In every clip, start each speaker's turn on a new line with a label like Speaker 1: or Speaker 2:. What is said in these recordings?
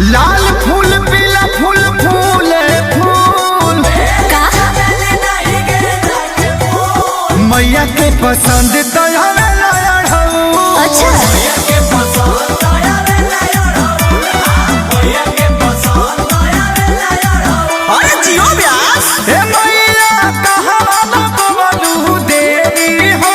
Speaker 1: लाल फूल पीला फूल फूल फूल मैया के पसंद तो
Speaker 2: अच्छा
Speaker 3: अरे जियो व्यास
Speaker 1: मैया कहाँ बलू देरी हो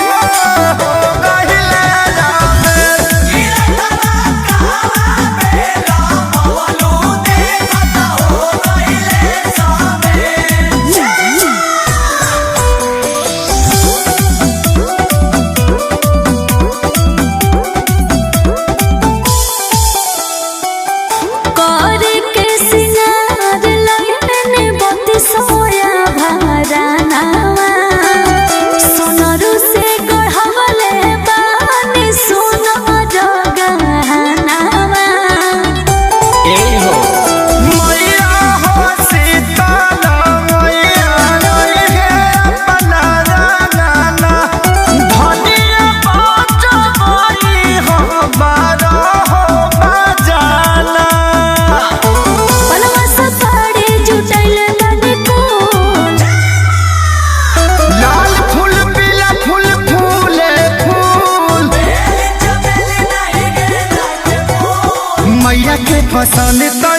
Speaker 1: मैया के पसंद तो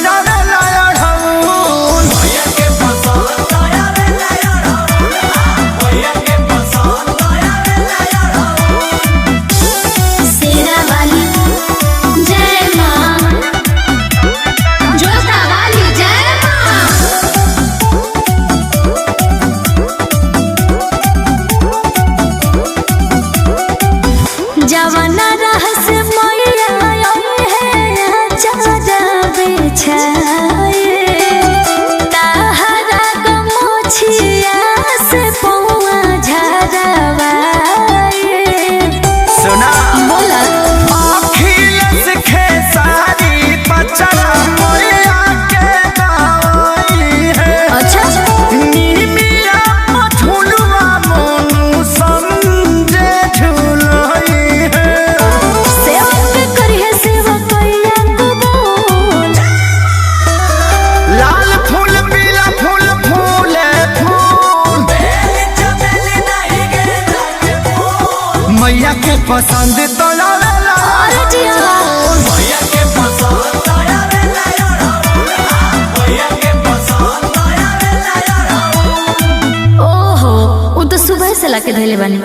Speaker 2: जवाना रहस मैया ताहरा गमोछिया से पौआ झरवाए
Speaker 1: सुना
Speaker 2: बोला
Speaker 1: अखिलेश खेसारी पचरा मैया के गाई है
Speaker 2: अच्छा
Speaker 1: नीमिया झुलवा मोनू समझे झुलई है
Speaker 2: सेवा करी है सेवा कैया कबूल
Speaker 1: लाल फूल पीला फूल फूल फूल मैया के पसंद तो
Speaker 2: ओहो वो तो सुबह से लाके धैले बानी।